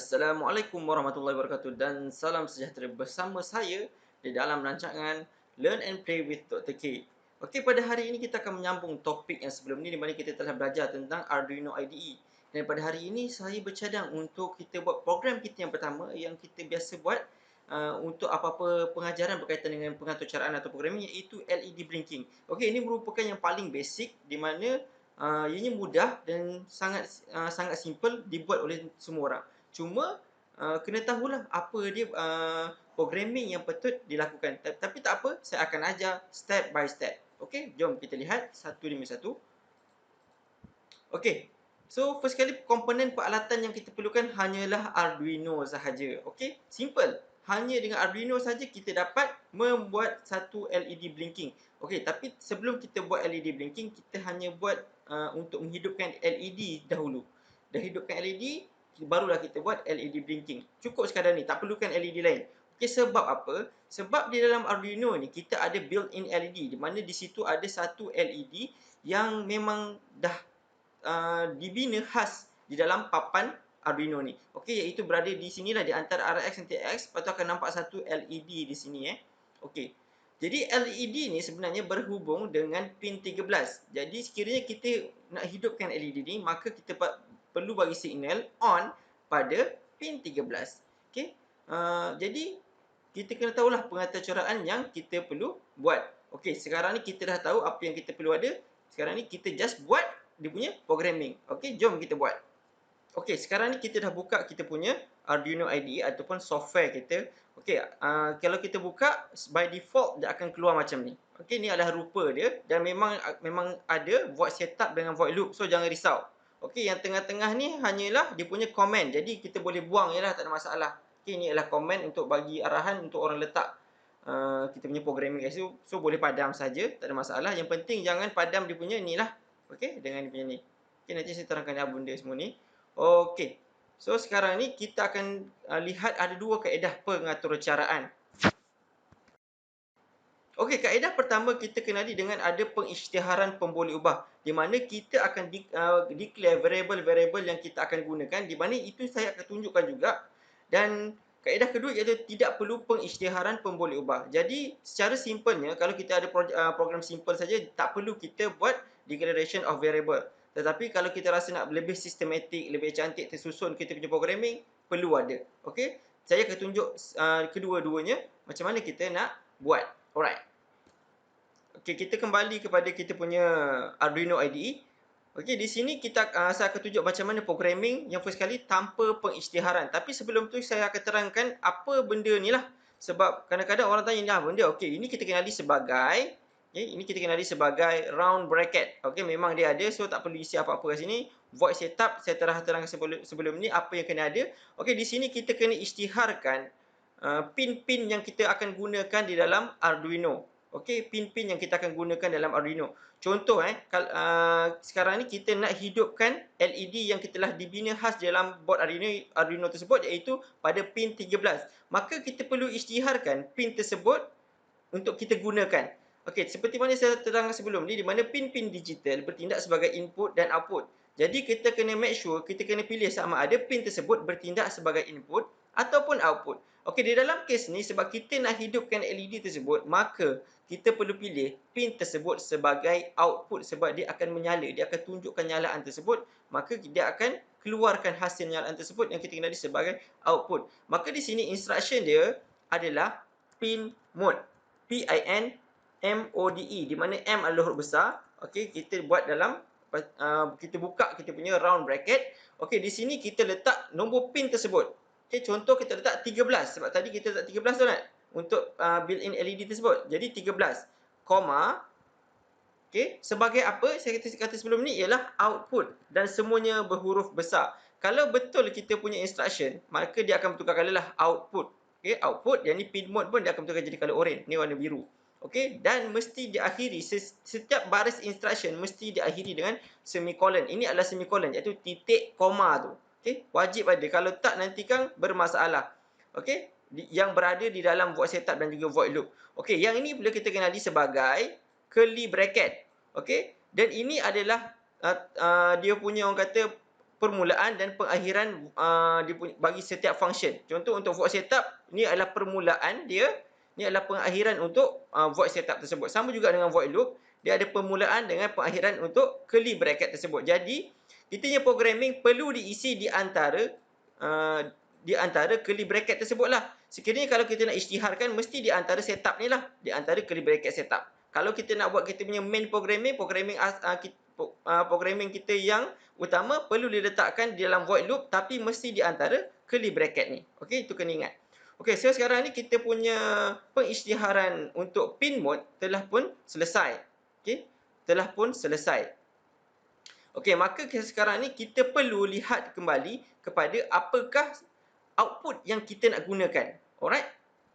Assalamualaikum warahmatullahi wabarakatuh dan salam sejahtera bersama saya di dalam rancangan Learn and Play with Dr. K. Okey, pada hari ini kita akan menyambung topik yang sebelum ni di mana kita telah belajar tentang Arduino IDE. Dan pada hari ini saya bercadang untuk kita buat program kita yang pertama yang kita biasa buat untuk apa-apa pengajaran berkaitan dengan pengatur caraan atau programming, iaitu LED blinking. Okey, ini merupakan yang paling basic di mana ianya mudah dan sangat simple dibuat oleh semua orang. Cuma kena tahulah apa dia programming yang patut dilakukan. Tapi tak apa, saya akan ajar step by step. Okey, jom kita lihat satu demi satu. Okey. So, first kali komponen peralatan yang kita perlukan hanyalah Arduino sahaja. Okey, simple. Hanya dengan Arduino saja kita dapat membuat satu LED blinking. Okey, tapi sebelum kita buat LED blinking, kita hanya buat untuk menghidupkan LED dahulu. Dah hidupkan LED, barulah kita buat LED blinking. Cukup sekadar ni, tak perlukan LED lain. Okey, sebab apa? Sebab di dalam Arduino ni kita ada built-in LED, di mana di situ ada satu LED yang memang dah dibina khas di dalam papan Arduino ni. Okey, iaitu berada di sinilah di antara RX dan TX. Lepas tu akan nampak satu LED di sini Okey. Jadi LED ni sebenarnya berhubung dengan pin 13. Jadi sekiranya kita nak hidupkan LED ni, maka kita perlu bagi signal on pada pin 13. Okey. Jadi kita kena tahulah pengaturcaraan yang kita perlu buat. Okey, sekarang ni kita dah tahu apa yang kita perlu ada. Sekarang ni kita just buat dia punya programming. Okey, jom kita buat. Okey, sekarang ni kita dah buka kita punya Arduino IDE ataupun software kita. Okey, kalau kita buka, by default dia akan keluar macam ni. Okey, ni adalah rupa dia dan memang ada void setup dengan void loop. So, jangan risau. Okey, yang tengah-tengah ni hanyalah dia punya komen. Jadi, kita boleh buang je lah, tak ada masalah. Okey, ni adalah komen untuk bagi arahan untuk orang letak kita punya programming kat situ. So, boleh padam saja, tak ada masalah. Yang penting jangan padam dia punya ni lah. Okey, dengan dia punya ni. Okey, nanti saya terangkan apa benda semua ni. Okey. So, sekarang ni kita akan lihat ada dua kaedah pengaturcaraan. Okey, kaedah pertama kita kenali dengan ada pengisytiharan pemboleh ubah. Di mana kita akan declare variable-variable yang kita akan gunakan. Di mana itu saya akan tunjukkan juga. Dan kaedah kedua iaitu tidak perlu pengisytiharan pemboleh ubah. Jadi, secara simpelnya, kalau kita ada program simple saja, tak perlu kita buat declaration of variable. Tetapi kalau kita rasa nak lebih sistematik, lebih cantik tersusun kita punya programming, perlu ada. Okey? Saya akan tunjuk kedua-duanya macam mana kita nak buat. Alright. Okey, kita kembali kepada kita punya Arduino IDE. Okey, di sini saya akan tunjuk macam mana programming yang first kali tanpa pengisytiharan. Tapi sebelum tu saya akan terangkan apa benda ni lah. Sebab kadang-kadang orang tanya, "Nah, benda okey, ini kita kenali sebagai round bracket." Okey, memang dia ada, so tak perlu isi apa-apa kat sini. Void setup saya terangkan sebelum ni apa yang kena ada. Okey, di sini kita kena isytiharkan pin-pin yang kita akan gunakan di dalam Arduino. Okey, pin-pin yang kita akan gunakan dalam Arduino. Contoh sekarang ni kita nak hidupkan LED yang kita telah dibina khas dalam board Arduino tersebut, iaitu pada pin 13. Maka kita perlu isytiharkan pin tersebut untuk kita gunakan. Okey, seperti mana saya terangkan sebelum ni, di mana pin-pin digital bertindak sebagai input dan output. Jadi kita kena make sure, kita kena pilih sama ada pin tersebut bertindak sebagai input ataupun output. Okey, di dalam kes ni sebab kita nak hidupkan LED tersebut, maka kita perlu pilih pin tersebut sebagai output sebab dia akan menyala, dia akan tunjukkan nyalaan tersebut, maka dia akan keluarkan hasil nyalaan tersebut yang kita kenali sebagai output. Maka di sini instruction dia adalah pin mode. PINMODE, di mana M adalah huruf besar. Okey, kita buat dalam kita buka kita punya round bracket. Okey, di sini kita letak nombor pin tersebut. Okey, contoh kita letak 13 sebab tadi kita letak 13 tu kan untuk built-in LED tersebut. Jadi 13, koma. Okey, sebagai apa? Saya kata sebelum ni ialah output dan semuanya berhuruf besar. Kalau betul kita punya instruction, maka dia akan bertukar colour lah output. Okey, output yang ni pin mode pun dia akan bertukar jadi colour orange. Ni warna biru. Okey, dan mesti diakhiri setiap baris instruction mesti diakhiri dengan semicolon. Ini adalah semicolon iaitu titik koma tu. Okey, wajib ada. Kalau tak nanti kan bermasalah. Okey, yang berada di dalam void setup dan juga void loop. Okey, yang ini boleh kita kenali sebagai curly bracket. Okey, dan ini adalah dia punya orang kata permulaan dan pengakhiran bagi setiap function. Contoh untuk void setup, ni adalah permulaan dia, ni adalah pengakhiran untuk void setup tersebut. Sama juga dengan void loop, dia ada permulaan dengan pengakhiran untuk curly bracket tersebut. Jadi, kita punya programming perlu diisi di antara curly bracket tersebutlah. Sekiranya kalau kita nak isytiharkan, mesti di antara setup ni lah, di antara curly bracket setup. Kalau kita nak buat kita punya main programming, programming kita yang utama perlu diletakkan di dalam void loop, tapi mesti di antara curly bracket ni. Okey, itu kena ingat. Okey, so sekarang ni kita punya pengisytiharan untuk pin mode telah pun selesai. Okey, telah pun selesai. Okey, maka sekarang ni kita perlu lihat kembali kepada apakah output yang kita nak gunakan. Alright?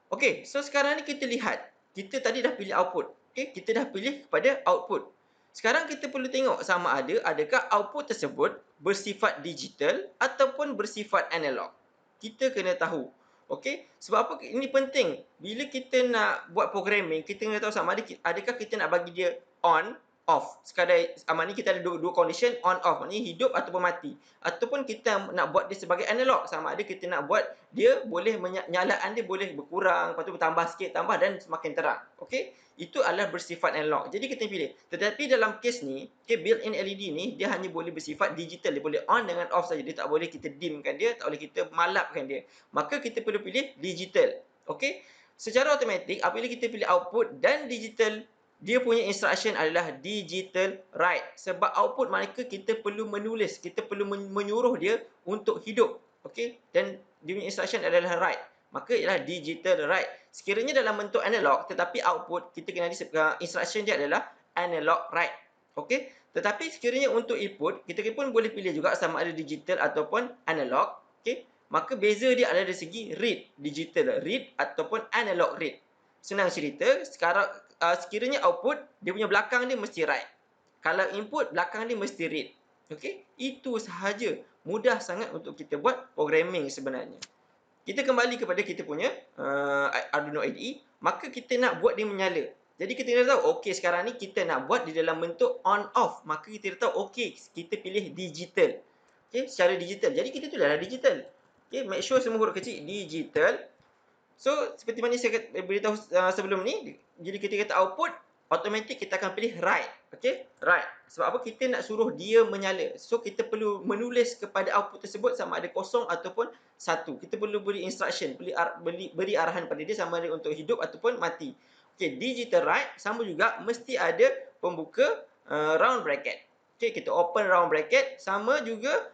Okey, so sekarang ni kita lihat. Kita tadi dah pilih output. Okey, kita dah pilih kepada output. Sekarang kita perlu tengok sama ada adakah output tersebut bersifat digital ataupun bersifat analog. Kita kena tahu. Okey, sebab apa ini penting? Bila kita nak buat programming, kita kena tahu sama ada adakah kita nak bagi dia on, off. Sekadar maknanya kita ada dua condition on off, maknanya hidup ataupun mati. Ataupun kita nak buat dia sebagai analog, sama ada kita nak buat dia boleh nyalaan dia boleh berkurang, lepas tu bertambah sikit, tambah dan semakin terang. Okey? Itu adalah bersifat analog. Jadi kita pilih. Tetapi dalam kes ni, built-in LED ni dia hanya boleh bersifat digital, dia boleh on dengan off saja. Dia tak boleh kita dimkan dia, tak boleh kita malapkan dia. Maka kita perlu pilih digital. Okey? Secara automatik apabila kita pilih output dan digital, dia punya instruction adalah digital write. Sebab output maknanya kita perlu menulis, kita perlu menyuruh dia untuk hidup. Okey? Dan dia punya instruction adalah write. Maka ialah digital write. Sekiranya dalam bentuk analog tetapi output, kita kena instruction dia adalah analog write. Okey? Tetapi sekiranya untuk input, kita pun boleh pilih juga sama ada digital ataupun analog. Okey? Maka beza dia adalah dari segi read, digital read ataupun analog read. Senang cerita, sekarang sekiranya output, dia punya belakang dia mesti write. Kalau input, belakang dia mesti read. Okey? Itu sahaja. Mudah sangat untuk kita buat programming sebenarnya. Kita kembali kepada kita punya Arduino IDE, maka kita nak buat dia menyala. Jadi kita dah tahu, okey sekarang ni kita nak buat di dalam bentuk on off. Maka kita dah tahu, okey kita pilih digital. Okey, secara digital. Jadi kita tulislah digital. Okey, make sure semua huruf kecil digital. So, seperti mana saya beritahu sebelum ni, jadi kita kata output, automatik kita akan pilih write. Okey, write. Sebab apa? Kita nak suruh dia menyala. So, kita perlu menulis kepada output tersebut sama ada kosong ataupun satu. Kita perlu beri instruction, beri arahan pada dia sama ada untuk hidup ataupun mati. Okey, digital write sama juga mesti ada pembuka round bracket. Okey, kita open round bracket, sama juga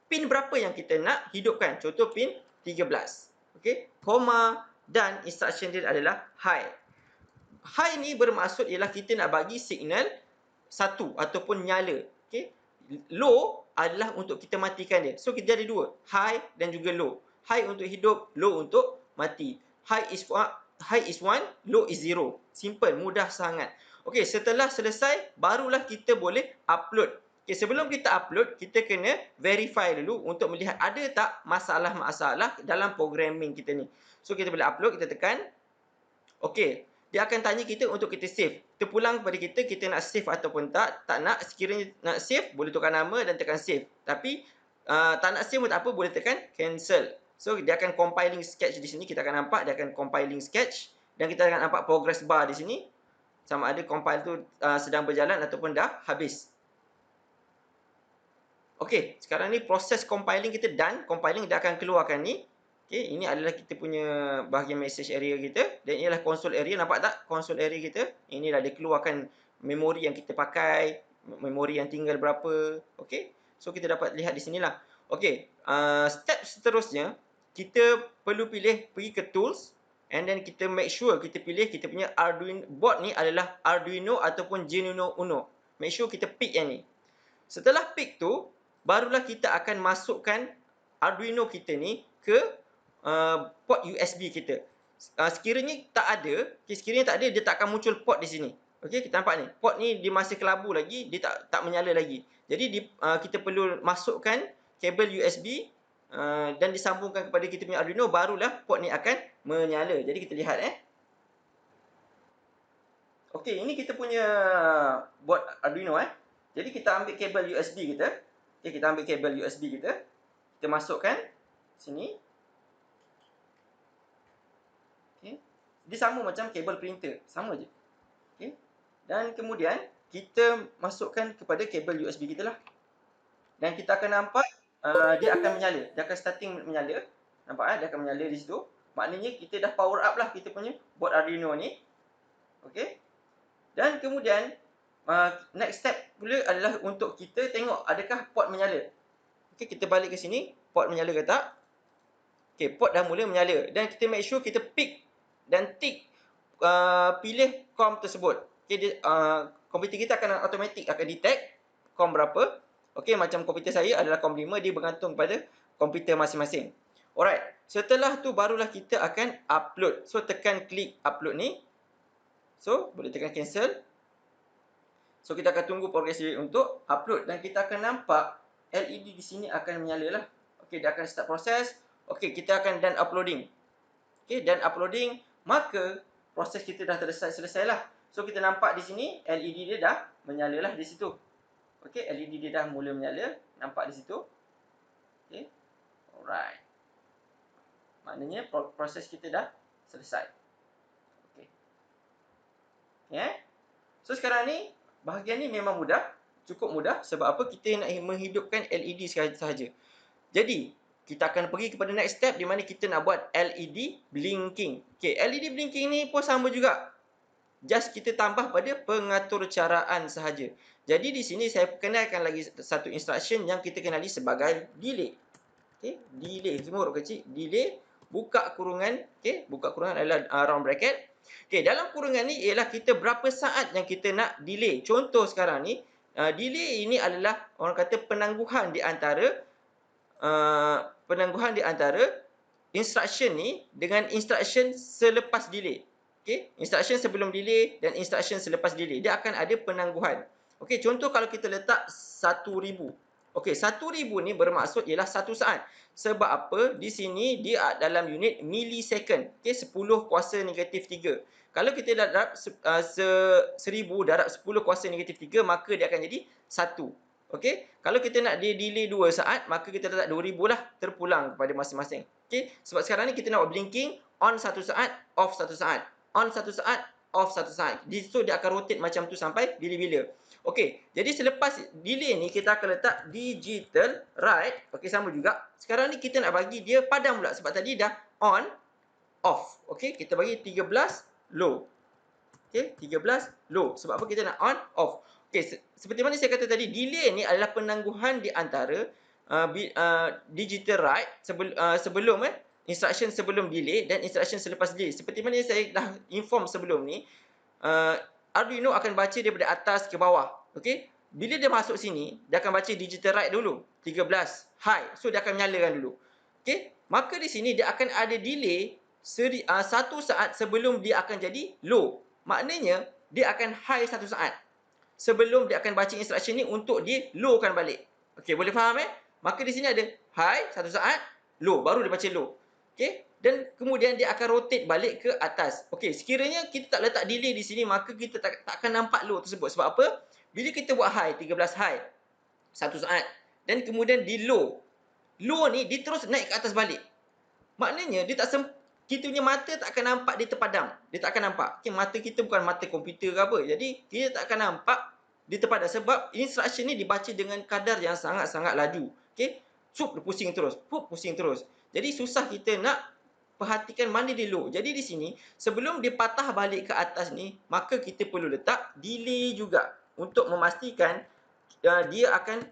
pin berapa yang kita nak hidupkan. Contoh pin 13. Okey, koma dan instruction dia adalah high. High ni bermaksud ialah kita nak bagi signal satu ataupun nyala. Okey, low adalah untuk kita matikan dia. So kita ada dua, high dan juga low. High untuk hidup, low untuk mati. High is 1, low is 0. Simple, mudah sangat. Okey, setelah selesai barulah kita boleh upload. Okay, sebelum kita upload, kita kena verify dulu untuk melihat ada tak masalah-masalah dalam programming kita ni. So, kita boleh upload, kita tekan. Okey, dia akan tanya kita untuk kita save. Terpulang kepada kita nak save ataupun tak. Tak nak, sekiranya nak save, boleh tukar nama dan tekan save. Tapi, tak nak save pun tak apa, boleh tekan cancel. So, dia akan compiling sketch di sini. Kita akan nampak, dia akan compiling sketch. Dan kita akan nampak progress bar di sini. Sama ada compile tu sedang berjalan ataupun dah habis. Okey, sekarang ni proses compiling kita done. Compiling dia akan keluarkan ni. Okey, ini adalah kita punya bahagian message area kita. Dan inilah console area. Nampak tak console area kita? Inilah dia keluarkan memori yang kita pakai. Memori yang tinggal berapa. Okey, so kita dapat lihat di sinilah. Okey, step seterusnya, kita perlu pilih, pergi ke tools. And then kita make sure kita pilih kita punya Arduino board ni adalah Arduino ataupun Genuino Uno. Make sure kita pick yang ni. Setelah pick tu, barulah kita akan masukkan Arduino kita ni ke port USB kita. Sekiranya tak ada, dia tak akan muncul port di sini. Okey, kita nampak ni. Port ni dia masih kelabu lagi, dia tak menyala lagi. Jadi kita perlu masukkan kabel USB dan disambungkan kepada kita punya Arduino, barulah port ni akan menyala. Jadi kita lihat Okey, ini kita punya board Arduino Jadi kita ambil kabel USB kita. Okay, kita ambil kabel USB kita. Kita masukkan sini. Okay. Dia sama macam kabel printer. Sama je. Okay. Dan kemudian, kita masukkan kepada kabel USB kita lah. Dan kita akan nampak dia akan menyala. Dia akan starting menyala. Nampak dia akan menyala di situ. Maknanya kita dah power up lah kita punya board Arduino ni. Okey. Dan kemudian next step pula adalah untuk kita tengok adakah port menyala. Okey, kita balik ke sini, port menyala ke tak? Okey, port dah mula menyala dan kita make sure kita pick dan tick pilih COM tersebut. Okey, komputer kita akan automatic akan detect COM berapa. Okey, macam komputer saya adalah COM 5, dia bergantung pada komputer masing-masing. Alright, setelah tu barulah kita akan upload. So tekan klik upload ni. So boleh tekan cancel. So kita akan tunggu progres dia untuk upload dan kita akan nampak LED di sini akan menyala lah. Okey, dia akan start proses. Okey, kita akan done uploading. Okey, done uploading, maka proses kita dah selesai lah. So kita nampak di sini LED dia dah menyala lah di situ. Okey, LED dia dah mula menyala, nampak di situ. Okey. Alright. Maknanya proses kita dah selesai. Okey. Okay. So sekarang ni bahagian ni memang mudah, cukup mudah sebab apa kita nak menghidupkan LED sahaja. Jadi, kita akan pergi kepada next step di mana kita nak buat LED blinking. Okey, LED blinking ni pun sama juga. Just kita tambah pada pengaturcaraan sahaja. Jadi di sini saya kenalkan lagi satu instruction yang kita kenali sebagai delay. Okey, delay semua huruf kecil, delay, buka kurungan, okey, buka kurungan adalah round bracket. Okey, dalam kurungan ni ialah kita berapa saat yang kita nak delay. Contoh sekarang ni, delay ini adalah orang kata penangguhan di antara instruction ni dengan instruction selepas delay. Okey, instruction sebelum delay dan instruction selepas delay. Dia akan ada penangguhan. Okey, contoh kalau kita letak 1000. Okey, 1000 ni bermaksud ialah 1 saat. Sebab apa? Di sini dia dalam unit millisecond. Okey, 10 kuasa negatif 3. Kalau kita darab 1000 darab 10 kuasa negatif 3, maka dia akan jadi 1. Okey, kalau kita nak dia delay 2 saat, maka kita letak 2000 lah, terpulang kepada masing-masing. Okey, sebab sekarang ni kita nak buat blinking on 1 saat, off 1 saat. On 1 saat, off 1 saat. So dia akan rotate macam tu sampai bila-bila. Okey, jadi selepas delay ni kita akan letak digital write. Okey, sama juga. Sekarang ni kita nak bagi dia padam pula sebab tadi dah on, off. Okey, kita bagi 13 low. Okey, 13 low. Sebab apa kita nak on, off. Okey, seperti mana saya kata tadi, delay ni adalah penangguhan di antara digital write sebelum instruction sebelum delay dan instruction selepas delay. Seperti mana saya dah inform sebelum ni, Arduino akan baca daripada atas ke bawah. Okey, bila dia masuk sini, dia akan baca digital write dulu, 13 high. So dia akan nyalakan dulu. Okey, maka di sini dia akan ada delay 1 saat sebelum dia akan jadi low. Maknanya dia akan high 1 saat sebelum dia akan baca instruction ni untuk dia lowkan balik. Okey, boleh faham Maka di sini ada high 1 saat, low, baru dia baca low. Okey, dan kemudian dia akan rotate balik ke atas. Okey, sekiranya kita tak letak delay di sini, maka kita tak akan nampak low tersebut. Sebab apa? Bila kita buat high, 13 high 1 saat dan kemudian di low ni dia terus naik ke atas balik. Maknanya dia tak kita punya mata tak akan nampak dia terpadam. Dia tak akan nampak. Okay, mata kita bukan mata komputer ke apa. Jadi kita tak akan nampak dia terpadam sebab instruction ni dibaca dengan kadar yang sangat-sangat laju. Okey, dia pusing terus. Pusing terus. Jadi susah kita nak perhatikan mana dia low. Jadi di sini sebelum dia patah balik ke atas ni, maka kita perlu letak delay juga untuk memastikan dia akan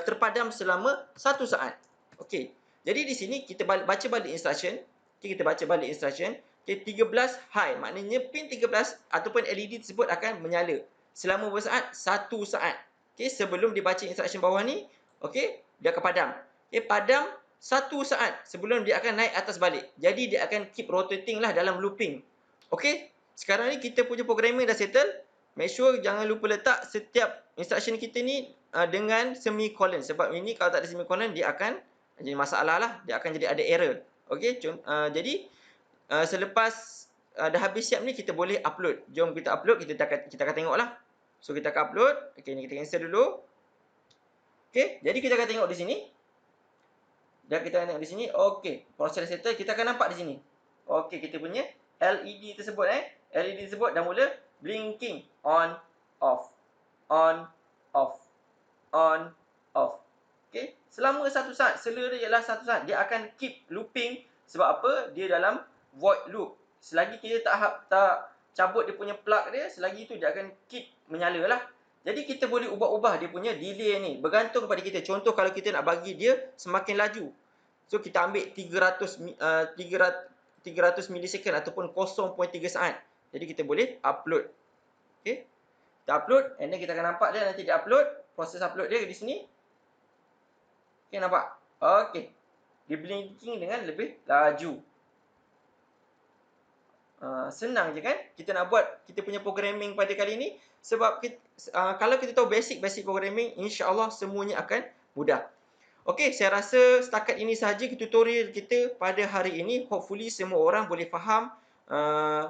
terpadam selama 1 saat. Okey. Jadi di sini kita baca balik instruction. Okay, kita baca balik instruction. Okay, 13 high. Maknanya pin 13 ataupun LED tersebut akan menyala. Selama berapa saat? 1 saat. Okay, sebelum dibaca instruction bawah ni, okay, dia akan padam. Okay, padam 1 saat sebelum dia akan naik atas balik. Jadi dia akan keep rotating lah dalam looping. Okay, sekarang ni kita punya programming dah settle. Make sure jangan lupa letak setiap instruction kita ni dengan semicolon. Sebab ini kalau tak ada semicolon, dia akan jadi masalah lah. Dia akan jadi ada error. Okey, jadi selepas dah habis siap ni kita boleh upload. Jom kita upload, kita akan tengoklah. So kita akan upload. Okey, ni kita cancel dulu. Okey, jadi kita akan tengok di sini. Dan kita akan tengok di sini. Okey, proses settle kita akan nampak di sini. Okey, kita punya LED tersebut LED tersebut dah mula blinking on off. On off. On off. Okey, selama 1 saat, selera dia ialah 1 saat. Dia akan keep looping sebab apa? Dia dalam void loop. Selagi kita tak cabut dia punya plug dia, selagi itu dia akan keep menyala lah. Jadi kita boleh ubah-ubah dia punya delay ni, bergantung kepada kita. Contoh kalau kita nak bagi dia semakin laju. So kita ambil 300 millisecond ataupun 0.3 saat. Jadi kita boleh upload. Okey. Kita upload and then kita akan nampak dia nanti dia upload, proses upload dia di sini. Okey, nampak? Okey. Dia blinking dengan lebih laju. Senang je kan? Kita nak buat kita punya programming pada kali ini. Sebab kalau kita tahu basic programming, insya-Allah semuanya akan mudah. Okey, saya rasa setakat ini sahaja tutorial kita pada hari ini. Hopefully semua orang boleh faham.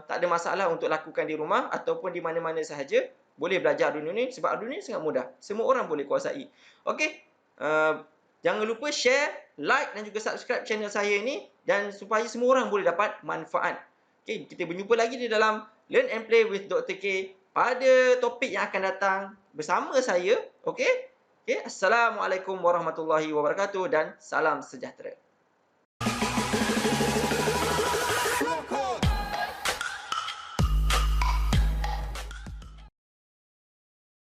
Tak ada masalah untuk lakukan di rumah ataupun di mana-mana sahaja. Boleh belajar Arduino ni sebab Arduino ni sangat mudah. Semua orang boleh kuasai. Okey, jangan lupa share, like dan juga subscribe channel saya ini dan supaya semua orang boleh dapat manfaat. Okey, kita berjumpa lagi di dalam Learn and Play with Dr. K pada topik yang akan datang bersama saya. Okey? Okey, Assalamualaikum warahmatullahi wabarakatuh dan salam sejahtera.